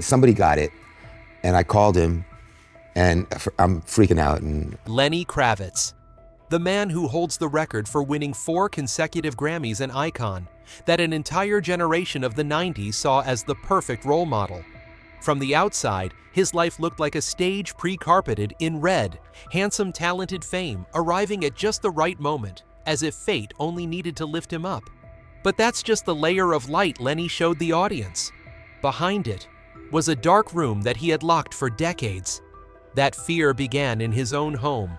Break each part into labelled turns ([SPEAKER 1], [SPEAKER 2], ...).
[SPEAKER 1] somebody got it, and I called him, and I'm freaking out. And
[SPEAKER 2] Lenny Kravitz, the man who holds the record for winning 4 consecutive Grammys, an icon that an entire generation of the 90s saw as the perfect role model. From the outside, his life looked like a stage pre-carpeted in red, handsome, talented fame arriving at just the right moment, as if fate only needed to lift him up. But that's just the layer of light Lenny showed the audience. Behind it was a dark room that he had locked for decades. That fear began in his own home,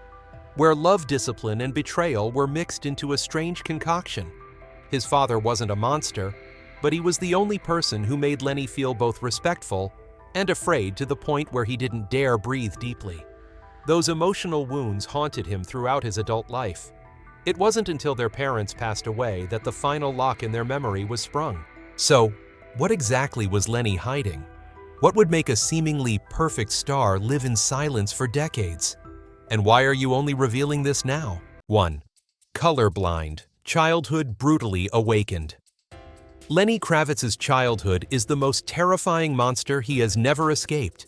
[SPEAKER 2] where love, discipline, and betrayal were mixed into a strange concoction. His father wasn't a monster, but he was the only person who made Lenny feel both respectful and afraid, to the point where he didn't dare breathe deeply. Those emotional wounds haunted him throughout his adult life. It wasn't until their parents passed away that the final lock in their memory was sprung. So, what exactly was Lenny hiding? What would make a seemingly perfect star live in silence for decades? And why are you only revealing this now? 1. Colorblind. Childhood brutally awakened. Lenny Kravitz's childhood is the most terrifying monster he has never escaped.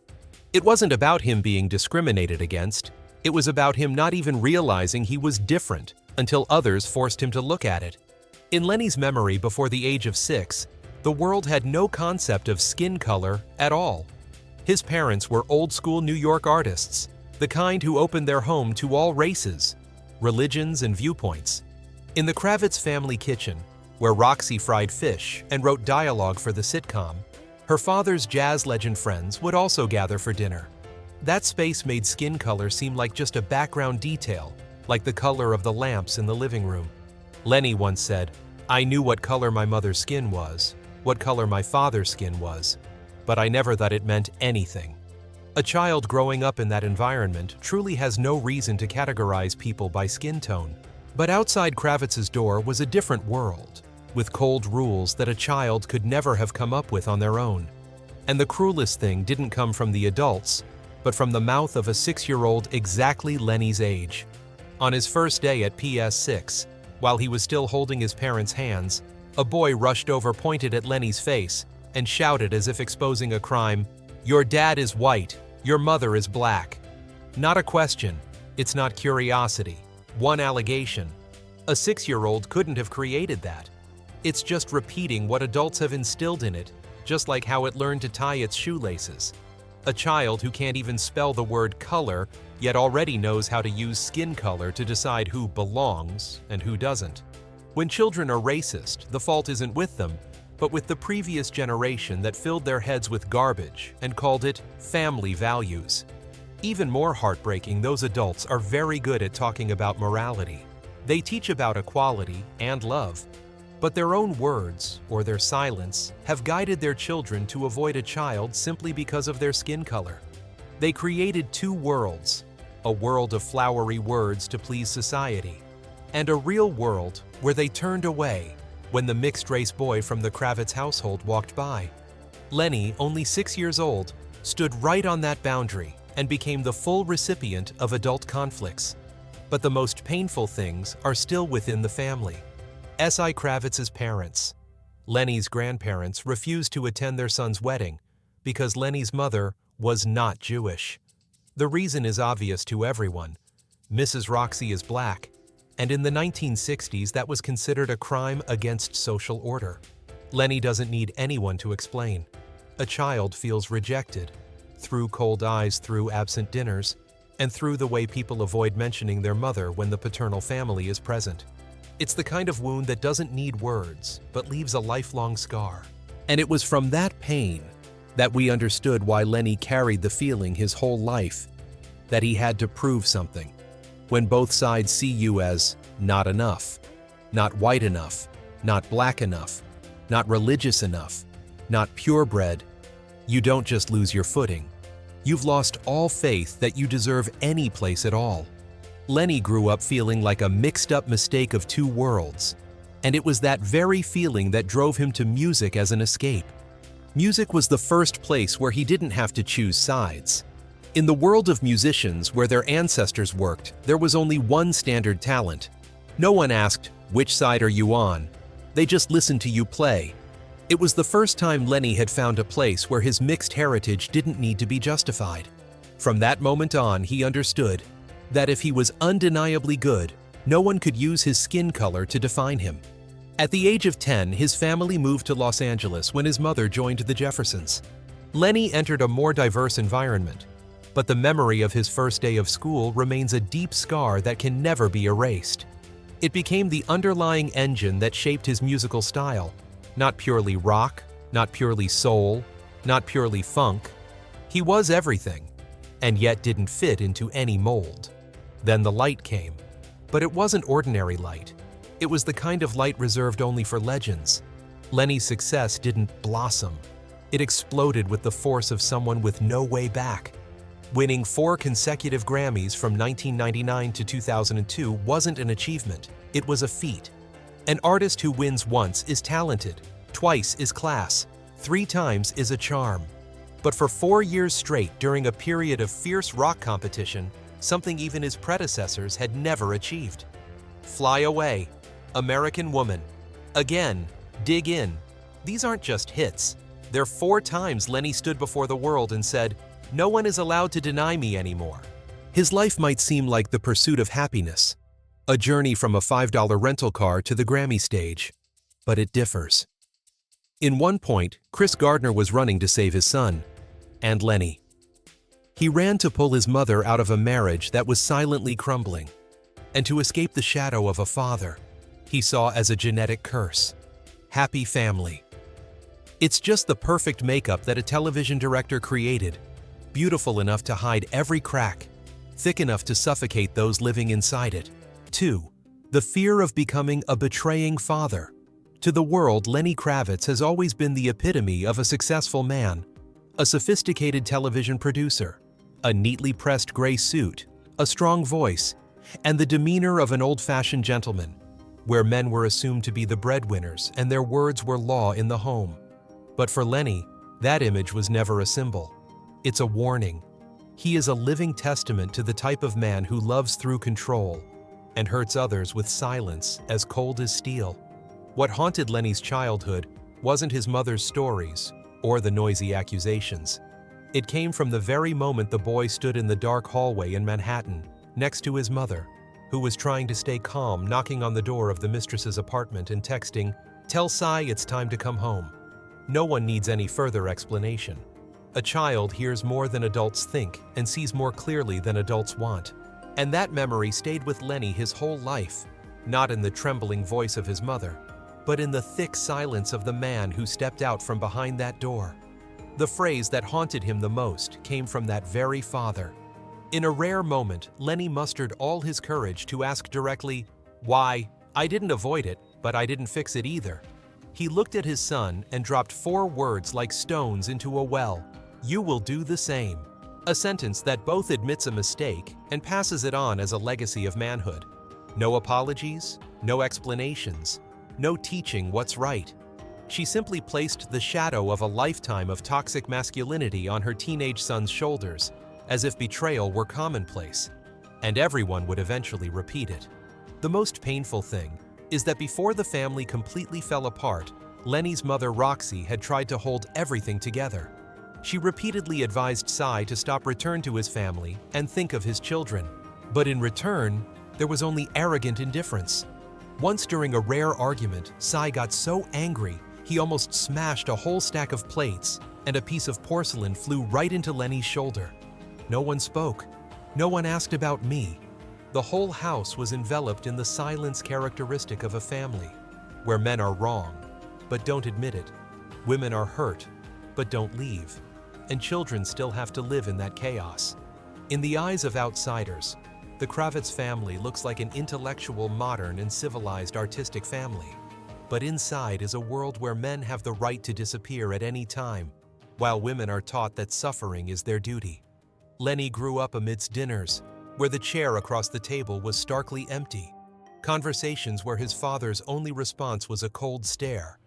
[SPEAKER 2] It wasn't about him being discriminated against. It was about him not even realizing he was different until others forced him to look at it. In Lenny's memory, before the age of 6, the world had no concept of skin color at all. His parents were old-school New York artists, the kind who opened their home to all races, religions, and viewpoints. In the Kravitz family kitchen, where Roxy fried fish and wrote dialogue for the sitcom, her father's jazz legend friends would also gather for dinner. That space made skin color seem like just a background detail, like the color of the lamps in the living room. Lenny once said, "I knew what color my mother's skin was, what color my father's skin was, but I never thought it meant anything." A child growing up in that environment truly has no reason to categorize people by skin tone. But outside Kravitz's door was a different world, with cold rules that a child could never have come up with on their own. And the cruelest thing didn't come from the adults, but from the mouth of a 6-year-old exactly Lenny's age. On his first day at PS6, while he was still holding his parents' hands, a boy rushed over, pointed at Lenny's face, and shouted as if exposing a crime, "Your dad is white, your mother is black." Not a question, it's not curiosity. One allegation. A 6-year-old couldn't have created that. It's just repeating what adults have instilled in it, just like how it learned to tie its shoelaces. A child who can't even spell the word color, yet already knows how to use skin color to decide who belongs and who doesn't. When children are racist, the fault isn't with them, but with the previous generation that filled their heads with garbage and called it family values. Even more heartbreaking, those adults are very good at talking about morality. They teach about equality and love, but their own words or their silence have guided their children to avoid a child simply because of their skin color. They created 2 worlds, a world of flowery words to please society, and a real world where they turned away when the mixed-race boy from the Kravitz household walked by. Lenny, only 6 years old, stood right on that boundary and became the full recipient of adult conflicts. But the most painful things are still within the family. S.I. Kravitz's parents, Lenny's grandparents, refused to attend their son's wedding because Lenny's mother was not Jewish. The reason is obvious to everyone. Mrs. Roxy is black, and in the 1960s that was considered a crime against social order. Lenny doesn't need anyone to explain. A child feels rejected, through cold eyes, through absent dinners, and through the way people avoid mentioning their mother when the paternal family is present. It's the kind of wound that doesn't need words, but leaves a lifelong scar. And it was from that pain that we understood why Lenny carried the feeling his whole life, that he had to prove something. When both sides see you as not enough, not white enough, not black enough, not religious enough, not purebred, you don't just lose your footing. You've lost all faith that you deserve any place at all. Lenny grew up feeling like a mixed-up mistake of 2 worlds, and it was that very feeling that drove him to music as an escape. Music was the first place where he didn't have to choose sides. In the world of musicians where their ancestors worked, there was only one standard talent. No one asked, "Which side are you on?" They just listened to you play. It was the first time Lenny had found a place where his mixed heritage didn't need to be justified. From that moment on, he understood that if he was undeniably good, no one could use his skin color to define him. At the age of 10, his family moved to Los Angeles when his mother joined the Jeffersons. Lenny entered a more diverse environment, but the memory of his first day of school remains a deep scar that can never be erased. It became the underlying engine that shaped his musical style. Not purely rock, not purely soul, not purely funk. He was everything, and yet didn't fit into any mold. Then the light came, but it wasn't ordinary light. It was the kind of light reserved only for legends. Lenny's success didn't blossom. It exploded with the force of someone with no way back. Winning 4 consecutive Grammys from 1999 to 2002 wasn't an achievement, it was a feat. An artist who wins once is talented, twice is class, 3 times is a charm. But for 4 years straight during a period of fierce rock competition, something even his predecessors had never achieved. Fly Away, American Woman, Again, Dig In. These aren't just hits. They're 4 times Lenny stood before the world and said, "No one is allowed to deny me anymore." His life might seem like the pursuit of happiness, a journey from a $5 rental car to the Grammy stage, but it differs. In one point, Chris Gardner was running to save his son, and Lenny. He ran to pull his mother out of a marriage that was silently crumbling, and to escape the shadow of a father he saw as a genetic curse. Happy family. It's just the perfect makeup that a television director created, beautiful enough to hide every crack, thick enough to suffocate those living inside it. 2. The fear of becoming a betraying father. To the world, Lenny Kravitz has always been the epitome of a successful man, a sophisticated television producer, a neatly pressed gray suit, a strong voice, and the demeanor of an old-fashioned gentleman, where men were assumed to be the breadwinners and their words were law in the home. But for Lenny, that image was never a symbol. It's a warning. He is a living testament to the type of man who loves through control and hurts others with silence as cold as steel. What haunted Lenny's childhood wasn't his mother's stories or the noisy accusations. It came from the very moment the boy stood in the dark hallway in Manhattan, next to his mother, who was trying to stay calm, knocking on the door of the mistress's apartment and texting, "Tell Cy it's time to come home." No one needs any further explanation. A child hears more than adults think and sees more clearly than adults want. And that memory stayed with Lenny his whole life, not in the trembling voice of his mother, but in the thick silence of the man who stepped out from behind that door. The phrase that haunted him the most came from that very father. In a rare moment, Lenny mustered all his courage to ask directly, "Why, I didn't avoid it, but I didn't fix it either." He looked at his son and dropped 4 words like stones into a well. "You will do the same." A sentence that both admits a mistake and passes it on as a legacy of manhood. No apologies, no explanations, no teaching what's right. She simply placed the shadow of a lifetime of toxic masculinity on her teenage son's shoulders, as if betrayal were commonplace, and everyone would eventually repeat it. The most painful thing is that before the family completely fell apart, Lenny's mother Roxy had tried to hold everything together. She repeatedly advised Cy to stop return to his family and think of his children. But in return, there was only arrogant indifference. Once during a rare argument, Cy got so angry he almost smashed a whole stack of plates, and a piece of porcelain flew right into Lenny's shoulder. No one spoke. No one asked about me. The whole house was enveloped in the silence characteristic of a family, where men are wrong, but don't admit it. Women are hurt, but don't leave. And children still have to live in that chaos. In the eyes of outsiders, the Kravitz family looks like an intellectual, modern, and civilized artistic family. But inside is a world where men have the right to disappear at any time, while women are taught that suffering is their duty. Lenny grew up amidst dinners, where the chair across the table was starkly empty, conversations where his father's only response was a cold stare,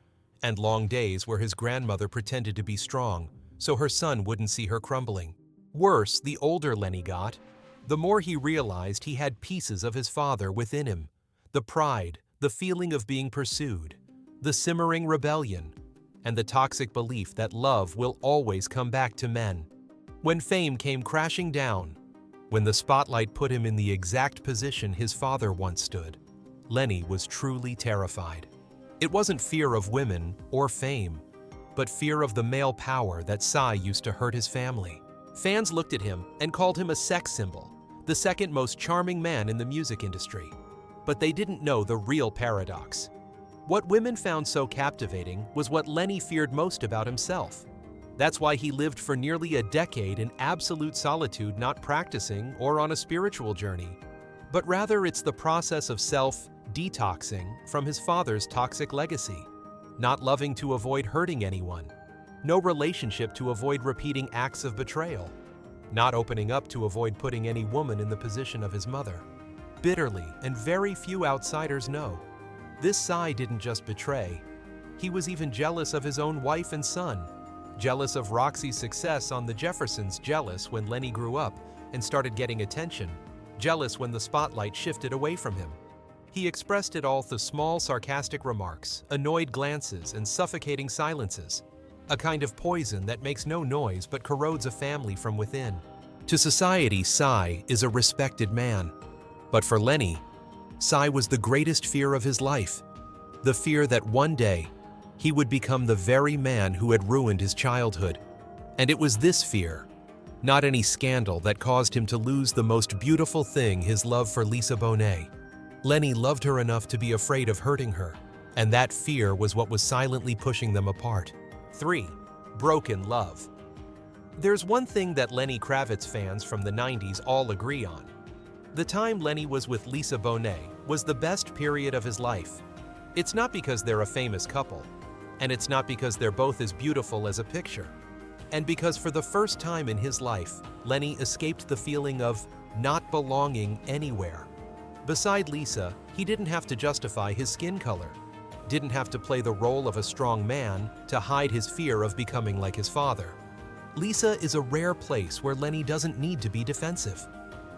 [SPEAKER 2] and long days where his grandmother pretended to be strong so her son wouldn't see her crumbling. Worse, the older Lenny got, the more he realized he had pieces of his father within him. The pride, the feeling of being pursued, the simmering rebellion. and the toxic belief that love will always come back to men. When fame came crashing down, when the spotlight put him in the exact position his father once stood, Lenny was truly terrified. It wasn't fear of women or fame, but fear of the male power that Psy used to hurt his family. Fans looked at him and called him a sex symbol, the second most charming man in the music industry. But they didn't know the real paradox. What women found so captivating was what Lenny feared most about himself. That's why he lived for nearly a decade in absolute solitude, not practicing or on a spiritual journey. But rather, it's the process of self-detoxing from his father's toxic legacy. Not loving to avoid hurting anyone. No relationship to avoid repeating acts of betrayal. Not opening up to avoid putting any woman in the position of his mother. Bitterly, and very few outsiders know, this Psy didn't just betray. He was even jealous of his own wife and son. Jealous of Roxy's success on The Jeffersons, jealous when Lenny grew up and started getting attention. Jealous when the spotlight shifted away from him. He expressed it all through small, sarcastic remarks, annoyed glances, and suffocating silences. A kind of poison that makes no noise but corrodes a family from within. To society, Psy is a respected man. But for Lenny, Psy was the greatest fear of his life. The fear that one day, he would become the very man who had ruined his childhood. And it was this fear, not any scandal, that caused him to lose the most beautiful thing, his love for Lisa Bonet. Lenny loved her enough to be afraid of hurting her, and that fear was what was silently pushing them apart. 3. Broken love. There's one thing that Lenny Kravitz fans from the 90s all agree on. The time Lenny was with Lisa Bonet was the best period of his life. It's not because they're a famous couple, and it's not because they're both as beautiful as a picture, and because for the first time in his life, Lenny escaped the feeling of not belonging anywhere. Beside Lisa, he didn't have to justify his skin color, didn't have to play the role of a strong man to hide his fear of becoming like his father. Lisa is a rare place where Lenny doesn't need to be defensive.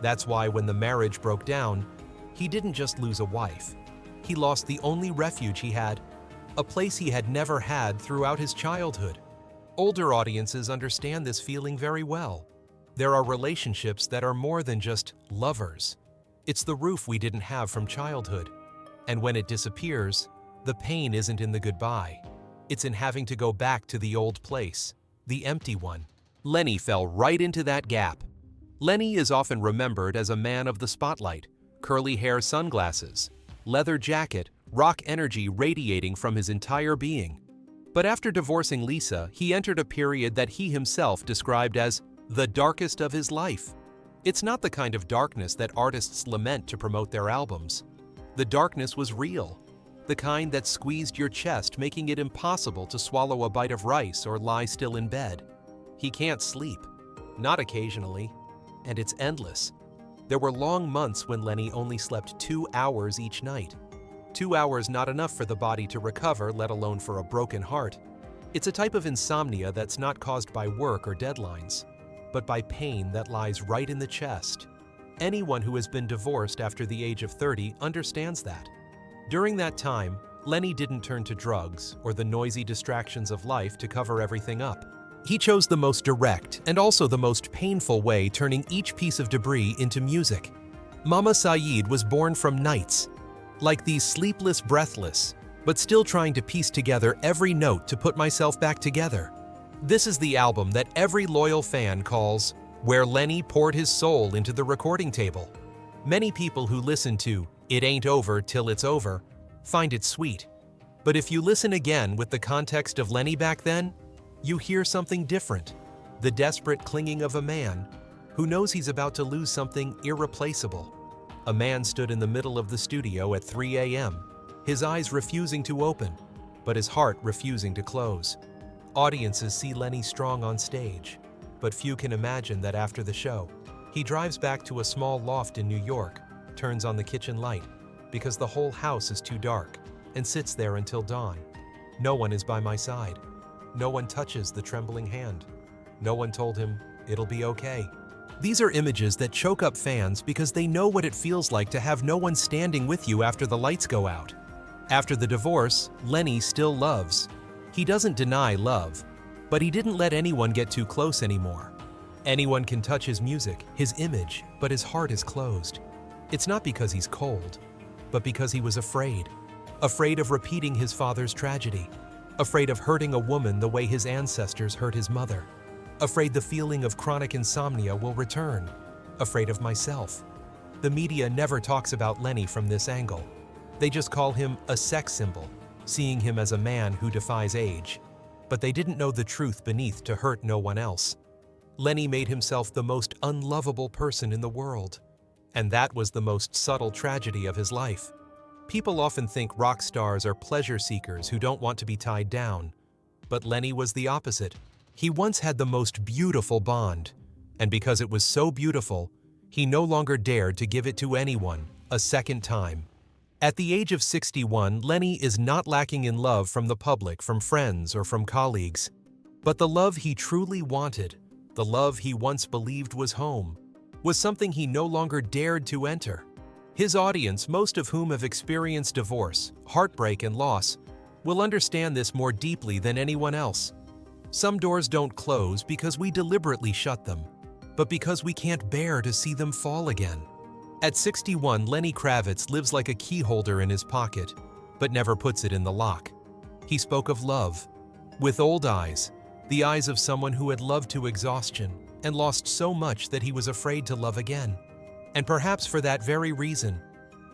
[SPEAKER 2] That's why when the marriage broke down, he didn't just lose a wife. He lost the only refuge he had, a place he had never had throughout his childhood. Older audiences understand this feeling very well. There are relationships that are more than just lovers. It's the roof we didn't have from childhood. And when it disappears, the pain isn't in the goodbye. It's in having to go back to the old place, the empty one. Lenny fell right into that gap. Lenny is often remembered as a man of the spotlight, curly hair, sunglasses, leather jacket, rock energy radiating from his entire being. But after divorcing Lisa, he entered a period that he himself described as the darkest of his life. It's not the kind of darkness that artists lament to promote their albums. The darkness was real, the kind that squeezed your chest, making it impossible to swallow a bite of rice or lie still in bed. He can't sleep, not occasionally, and it's endless. There were long months when Lenny only slept 2 hours each night. 2 hours not enough for the body to recover, let alone for a broken heart. It's a type of insomnia that's not caused by work or deadlines, but by pain that lies right in the chest. Anyone who has been divorced after the age of 30 understands that. During that time, Lenny didn't turn to drugs or the noisy distractions of life to cover everything up. He chose the most direct and also the most painful way, turning each piece of debris into music. Mama Saeed was born from nights, like these sleepless, breathless, but still trying to piece together every note to put myself back together. This is the album that every loyal fan calls where Lenny poured his soul into the recording table. Many people who listen to It Ain't Over Till It's Over find it sweet. But if you listen again with the context of Lenny back then, you hear something different. The desperate clinging of a man who knows he's about to lose something irreplaceable. A man stood in the middle of the studio at 3 a.m., his eyes refusing to open, but his heart refusing to close. Audiences see Lenny strong on stage, but few can imagine that after the show, he drives back to a small loft in New York, turns on the kitchen light, because the whole house is too dark, and sits there until dawn. No one is by my side. No one touches the trembling hand. No one told him, "It'll be okay." These are images that choke up fans because they know what it feels like to have no one standing with you after the lights go out. After the divorce, Lenny still loves. He doesn't deny love, but he didn't let anyone get too close anymore. Anyone can touch his music, his image, but his heart is closed. It's not because he's cold, but because he was afraid. Afraid of repeating his father's tragedy. Afraid of hurting a woman the way his ancestors hurt his mother. Afraid the feeling of chronic insomnia will return. Afraid of myself. The media never talks about Lenny from this angle. They just call him a sex symbol, seeing him as a man who defies age. But they didn't know the truth beneath to hurt no one else. Lenny made himself the most unlovable person in the world. And that was the most subtle tragedy of his life. People often think rock stars are pleasure seekers who don't want to be tied down. But Lenny was the opposite. He once had the most beautiful bond. And because it was so beautiful, he no longer dared to give it to anyone a second time. At the age of 61, Lenny is not lacking in love from the public, from friends, or from colleagues. But the love he truly wanted, the love he once believed was home, was something he no longer dared to enter. His audience, most of whom have experienced divorce, heartbreak, and loss, will understand this more deeply than anyone else. Some doors don't close because we deliberately shut them, but because we can't bear to see them fall again. At 61, Lenny Kravitz lives like a key holder in his pocket, but never puts it in the lock. He spoke of love, with old eyes, the eyes of someone who had loved to exhaustion and lost so much that he was afraid to love again. And perhaps for that very reason,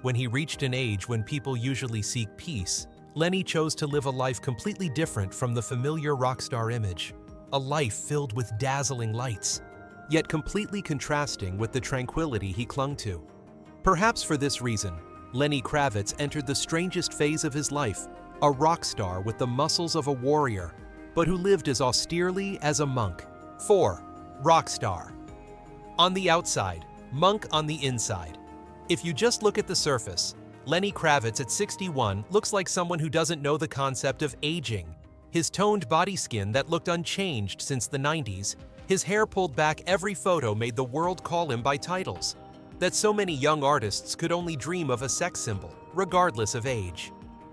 [SPEAKER 2] when he reached an age when people usually seek peace, Lenny chose to live a life completely different from the familiar rock star image, a life filled with dazzling lights, yet completely contrasting with the tranquility he clung to. Perhaps for this reason, Lenny Kravitz entered the strangest phase of his life, a rock star with the muscles of a warrior, but who lived as austerely as a monk. 4. Rock star. On the outside, monk on the inside. If you just look at the surface, Lenny Kravitz at 61 looks like someone who doesn't know the concept of aging. His toned body skin that looked unchanged since the 90s, his hair pulled back every photo made the world call him by titles that so many young artists could only dream of, a sex symbol, regardless of age.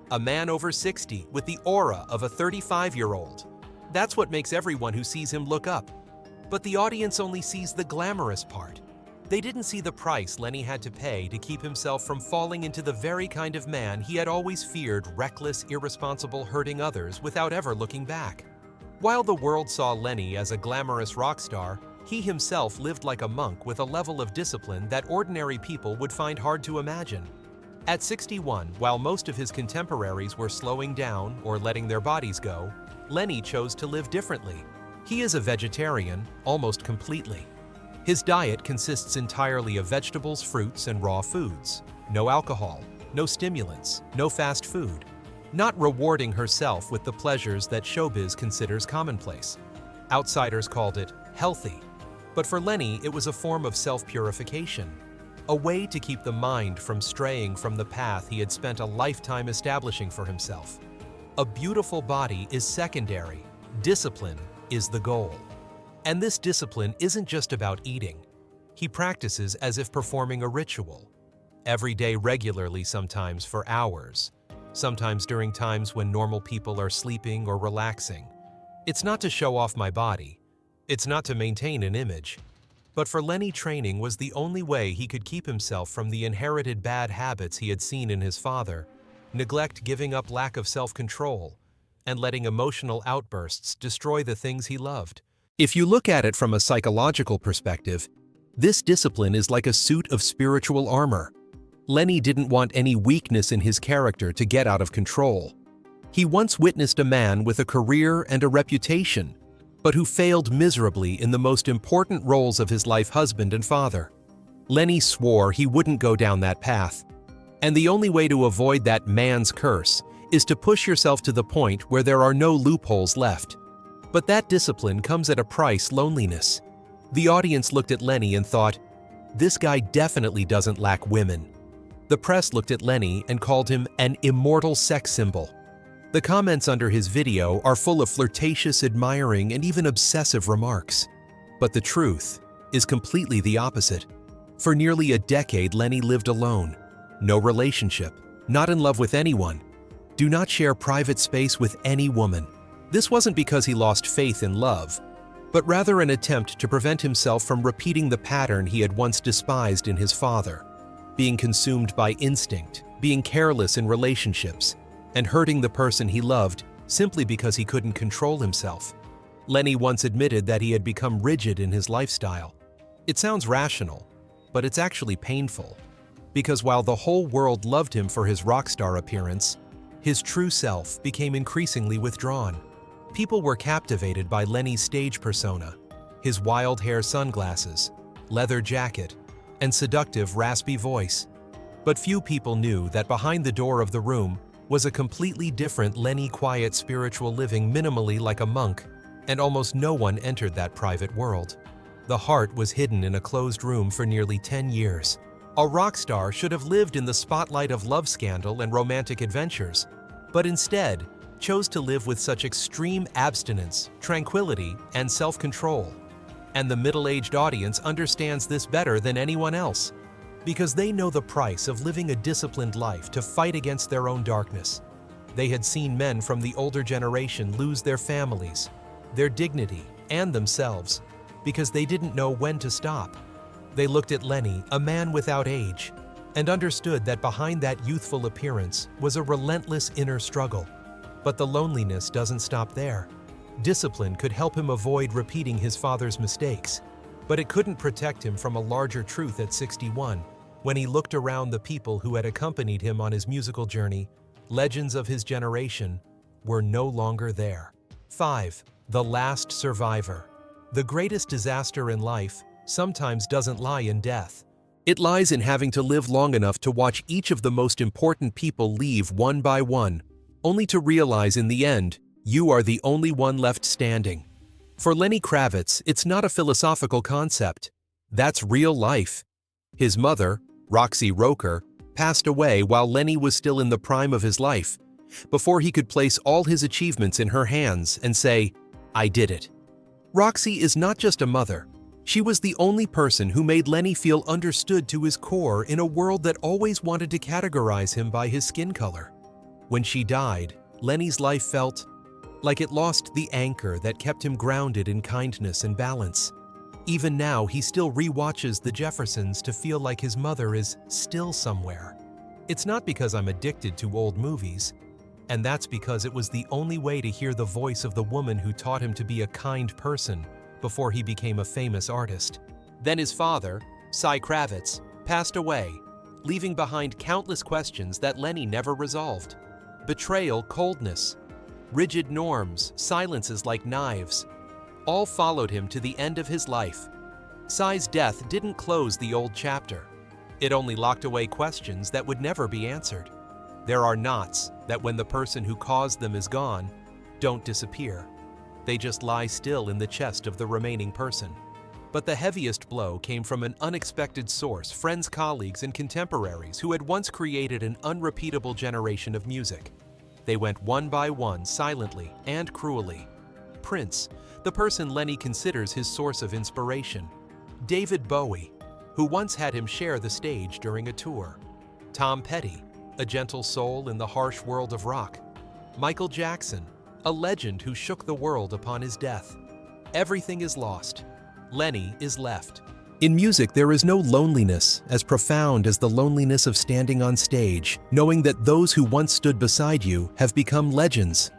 [SPEAKER 2] A man over 60 with the aura of a 35-year-old. That's what makes everyone who sees him look up. But the audience only sees the glamorous part. They didn't see the price Lenny had to pay to keep himself from falling into the very kind of man he had always feared: reckless, irresponsible, hurting others without ever looking back. While the world saw Lenny as a glamorous rock star, he himself lived like a monk with a level of discipline that ordinary people would find hard to imagine. At 61, while most of his contemporaries were slowing down or letting their bodies go, Lenny chose to live differently. He is a vegetarian, almost completely. His diet consists entirely of vegetables, fruits, and raw foods. No alcohol, no stimulants, no fast food. Not rewarding herself with the pleasures that showbiz considers commonplace. Outsiders called it healthy. But for Lenny, it was a form of self-purification. A way to keep the mind from straying from the path he had spent a lifetime establishing for himself. A beautiful body is secondary. Discipline is the goal. And this discipline isn't just about eating. He practices as if performing a ritual. Every day, regularly, sometimes for hours. Sometimes during times when normal people are sleeping or relaxing. It's not to show off my body. It's not to maintain an image. But for Lenny, training was the only way he could keep himself from the inherited bad habits he had seen in his father: neglect, giving up, lack of self-control, and letting emotional outbursts destroy the things he loved. If you look at it from a psychological perspective, this discipline is like a suit of spiritual armor. Lenny didn't want any weakness in his character to get out of control. He once witnessed a man with a career and a reputation, but who failed miserably in the most important roles of his life: husband and father. Lenny swore he wouldn't go down that path. And the only way to avoid that man's curse is to push yourself to the point where there are no loopholes left. But that discipline comes at a price: loneliness. The audience looked at Lenny and thought, this guy definitely doesn't lack women. The press looked at Lenny and called him an immortal sex symbol. The comments under his video are full of flirtatious, admiring, and even obsessive remarks. But the truth is completely the opposite. For nearly a decade, Lenny lived alone. No relationship, not in love with anyone. Do not share private space with any woman. This wasn't because he lost faith in love, but rather an attempt to prevent himself from repeating the pattern he had once despised in his father, being consumed by instinct, being careless in relationships, and hurting the person he loved simply because he couldn't control himself. Lenny once admitted that he had become rigid in his lifestyle. It sounds rational, but it's actually painful, because while the whole world loved him for his rock star appearance, his true self became increasingly withdrawn. People were captivated by Lenny's stage persona, his wild hair sunglasses, leather jacket, and seductive raspy voice. But few people knew that behind the door of the room was a completely different Lenny, quiet spiritual living minimally like a monk, and almost no one entered that private world. The heart was hidden in a closed room for nearly 10 years. A rock star should have lived in the spotlight of love scandal and romantic adventures, but instead chose to live with such extreme abstinence, tranquility, and self-control. And the middle-aged audience understands this better than anyone else, because they know the price of living a disciplined life to fight against their own darkness. They had seen men from the older generation lose their families, their dignity, and themselves, because they didn't know when to stop. They looked at Lenny, a man without age, and understood that behind that youthful appearance was a relentless inner struggle. But the loneliness doesn't stop there. Discipline could help him avoid repeating his father's mistakes, but it couldn't protect him from a larger truth at 61. When he looked around the people who had accompanied him on his musical journey, legends of his generation were no longer there. 5. The last survivor. The greatest disaster in life sometimes doesn't lie in death. It lies in having to live long enough to watch each of the most important people leave one by one, only to realize in the end, you are the only one left standing. For Lenny Kravitz, it's not a philosophical concept. That's real life. His mother, Roxy Roker, passed away while Lenny was still in the prime of his life, before he could place all his achievements in her hands and say, "I did it." Roxy is not just a mother. She was the only person who made Lenny feel understood to his core in a world that always wanted to categorize him by his skin color. When she died, Lenny's life felt like it lost the anchor that kept him grounded in kindness and balance. Even now, he still rewatches The Jeffersons to feel like his mother is still somewhere. It's not because I'm addicted to old movies, and that's because it was the only way to hear the voice of the woman who taught him to be a kind person before he became a famous artist. Then his father, Cy Kravitz, passed away, leaving behind countless questions that Lenny never resolved. Betrayal, coldness, rigid norms, silences like knives, all followed him to the end of his life. Cy's death didn't close the old chapter. It only locked away questions that would never be answered. There are knots that, when the person who caused them is gone, don't disappear. They just lie still in the chest of the remaining person. But the heaviest blow came from an unexpected source, friends, colleagues, and contemporaries who had once created an unrepeatable generation of music. They went one by one, silently and cruelly. Prince, the person Lenny considers his source of inspiration. David Bowie, who once had him share the stage during a tour. Tom Petty, a gentle soul in the harsh world of rock. Michael Jackson, a legend who shook the world upon his death. Everything is lost. Lenny is left. In music, there is no loneliness as profound as the loneliness of standing on stage, knowing that those who once stood beside you have become legends.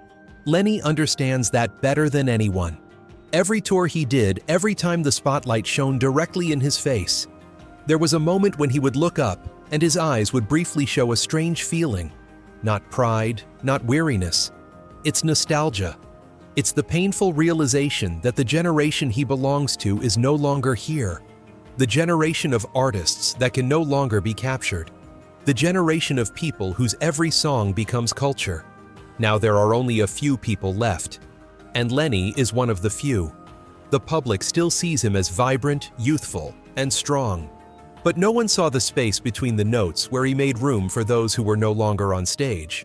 [SPEAKER 2] Lenny understands that better than anyone. Every tour he did, every time the spotlight shone directly in his face, there was a moment when he would look up and his eyes would briefly show a strange feeling. Not pride, not weariness. It's nostalgia. It's the painful realization that the generation he belongs to is no longer here. The generation of artists that can no longer be captured. The generation of people whose every song becomes culture. Now there are only a few people left, and Lenny is one of the few. The public still sees him as vibrant, youthful, and strong. But no one saw the space between the notes where he made room for those who were no longer on stage.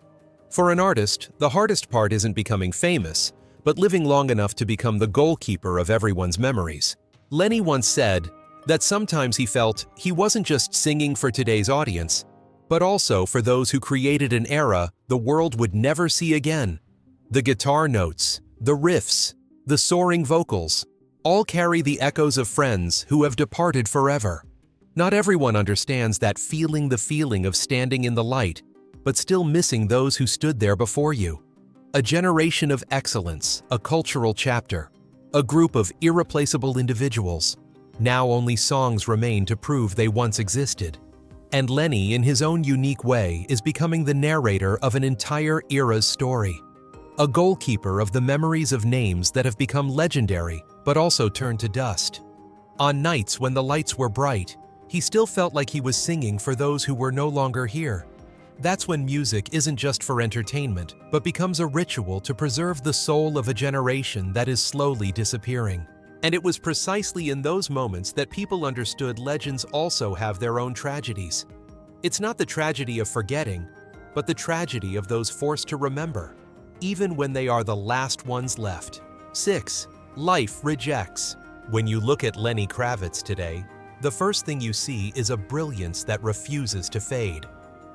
[SPEAKER 2] For an artist, the hardest part isn't becoming famous, but living long enough to become the goalkeeper of everyone's memories. Lenny once said that sometimes he felt he wasn't just singing for today's audience, but also for those who created an era the world would never see again. The guitar notes, The riffs, the soaring vocals, all carry the echoes of friends who have departed forever. Not everyone understands that feeling, the feeling of standing in the light, but still missing those who stood there before you. A generation of excellence, a cultural chapter, a group of irreplaceable individuals. Now only songs remain to prove they once existed. And Lenny, in his own unique way, is becoming the narrator of an entire era's story. A goalkeeper of the memories of names that have become legendary, but also turned to dust. On nights when the lights were bright, he still felt like he was singing for those who were no longer here. That's when music isn't just for entertainment, but becomes a ritual to preserve the soul of a generation that is slowly disappearing. And it was precisely in those moments that people understood legends also have their own tragedies. It's not the tragedy of forgetting, but the tragedy of those forced to remember, even when they are the last ones left. 6. Life rejects. When you look at Lenny Kravitz today, the first thing you see is a brilliance that refuses to fade,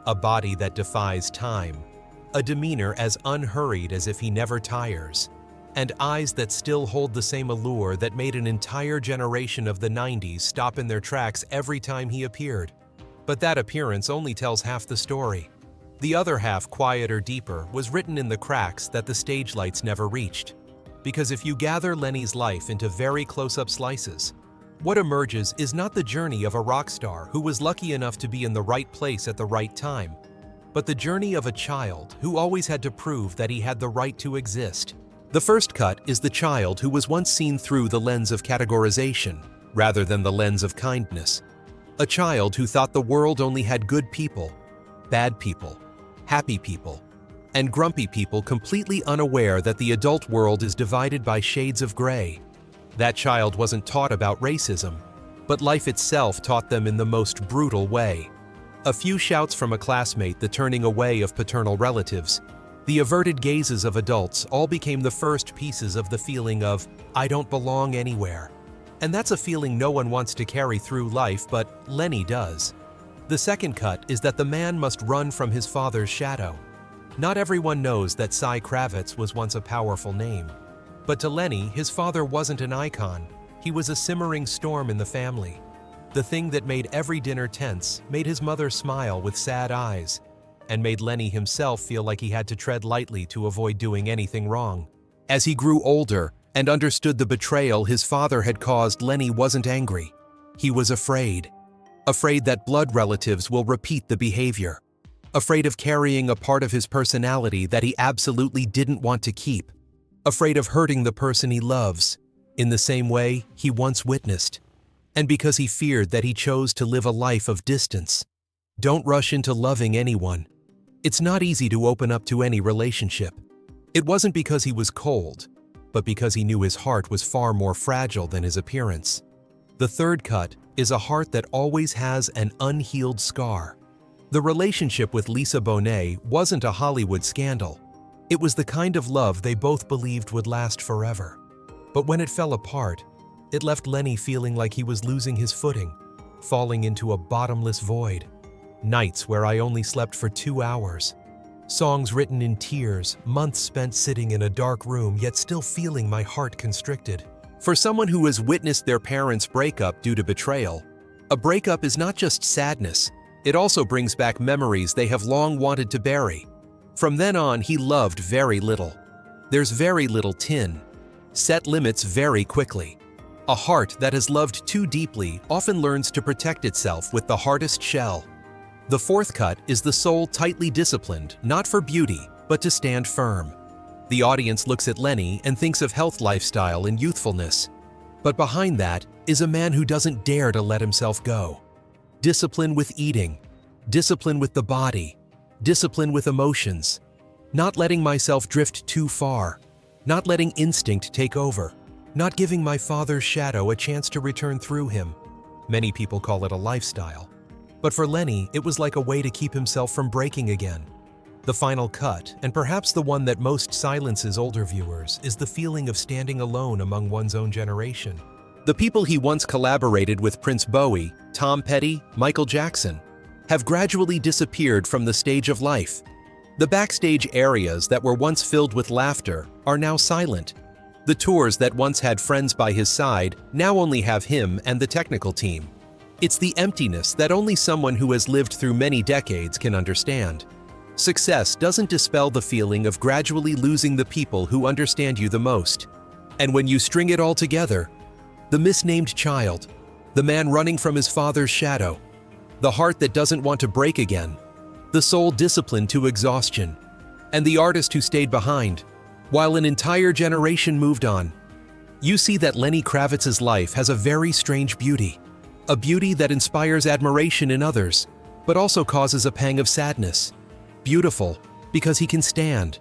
[SPEAKER 2] a body that defies time, a demeanor as unhurried as if he never tires, and eyes that still hold the same allure that made an entire generation of the 90s stop in their tracks every time he appeared. But that appearance only tells half the story. The other half, quieter, deeper, was written in the cracks that the stage lights never reached. Because if you gather Lenny's life into very close-up slices, what emerges is not the journey of a rock star who was lucky enough to be in the right place at the right time, but the journey of a child who always had to prove that he had the right to exist. The first cut is the child who was once seen through the lens of categorization, rather than the lens of kindness. A child who thought the world only had good people, bad people, happy people, and grumpy people, completely unaware that the adult world is divided by shades of gray. That child wasn't taught about racism, but life itself taught them in the most brutal way. A few shouts from a classmate, the turning away of paternal relatives, the averted gazes of adults all became the first pieces of the feeling of, I don't belong anywhere. And that's a feeling no one wants to carry through life, but Lenny does. The second cut is that the man must run from his father's shadow. Not everyone knows that Cy Kravitz was once a powerful name. But to Lenny, his father wasn't an icon. He was a simmering storm in the family. The thing that made every dinner tense, made his mother smile with sad eyes, and made Lenny himself feel like he had to tread lightly to avoid doing anything wrong. As he grew older and understood the betrayal his father had caused, Lenny wasn't angry. He was afraid. Afraid that blood relatives will repeat the behavior. Afraid of carrying a part of his personality that he absolutely didn't want to keep. Afraid of hurting the person he loves, in the same way he once witnessed. And because he feared that he chose to live a life of distance. Don't rush into loving anyone. It's not easy to open up to any relationship. It wasn't because he was cold, but because he knew his heart was far more fragile than his appearance. The third cut is a heart that always has an unhealed scar. The relationship with Lisa Bonet wasn't a Hollywood scandal. It was the kind of love they both believed would last forever. But when it fell apart, it left Lenny feeling like he was losing his footing, falling into a bottomless void. Nights where I only slept for 2 hours. Songs written in tears, months spent sitting in a dark room, yet still feeling my heart constricted. For someone who has witnessed their parents' breakup due to betrayal, a breakup is not just sadness, it also brings back memories they have long wanted to bury. From then on, he loved very little. There's very little tin. Set limits very quickly. A heart that has loved too deeply often learns to protect itself with the hardest shell. The fourth cut is the soul tightly disciplined, not for beauty, but to stand firm. The audience looks at Lenny and thinks of health, lifestyle, and youthfulness. But behind that is a man who doesn't dare to let himself go. Discipline with eating, discipline with the body, discipline with emotions, not letting myself drift too far, not letting instinct take over, not giving my father's shadow a chance to return through him. Many people call it a lifestyle. But for Lenny, it was like a way to keep himself from breaking again. The final cut, and perhaps the one that most silences older viewers, is the feeling of standing alone among one's own generation. The people he once collaborated with, Prince Bowie, Tom Petty, Michael Jackson, have gradually disappeared from the stage of life. The backstage areas that were once filled with laughter are now silent. The tours that once had friends by his side now only have him and the technical team. It's the emptiness that only someone who has lived through many decades can understand. Success doesn't dispel the feeling of gradually losing the people who understand you the most. And when you string it all together, the misnamed child, the man running from his father's shadow, the heart that doesn't want to break again, the soul disciplined to exhaustion, and the artist who stayed behind, while an entire generation moved on, you see that Lenny Kravitz's life has a very strange beauty. A beauty that inspires admiration in others, but also causes a pang of sadness. Beautiful because he can stand.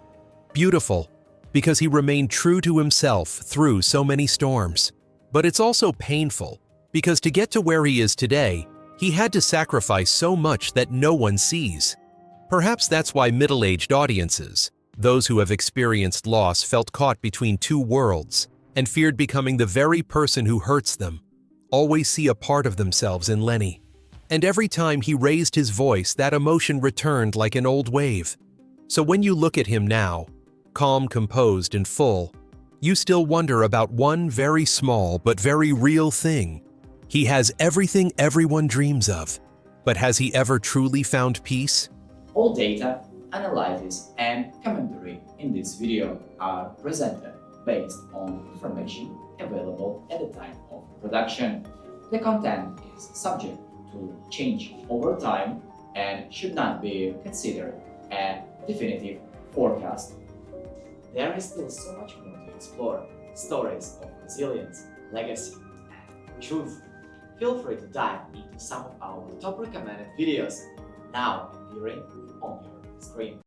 [SPEAKER 2] Beautiful because he remained true to himself through so many storms. But it's also painful because to get to where he is today, he had to sacrifice so much that no one sees. Perhaps that's why middle-aged audiences, those who have experienced loss, felt caught between two worlds and feared becoming the very person who hurts them, always see a part of themselves in Lenny. And every time he raised his voice, that emotion returned like an old wave. So when you look at him now, calm, composed, and full, you still wonder about one very small but very real thing. He has everything everyone dreams of, but has he ever truly found peace?
[SPEAKER 3] All data, analysis, and commentary in this video are presented based on information available at the time of production. The content is subject to change over time and should not be considered a definitive forecast. There is still so much more to explore: stories of resilience, legacy, and truth. Feel free to dive into some of our top recommended videos now appearing on your screen.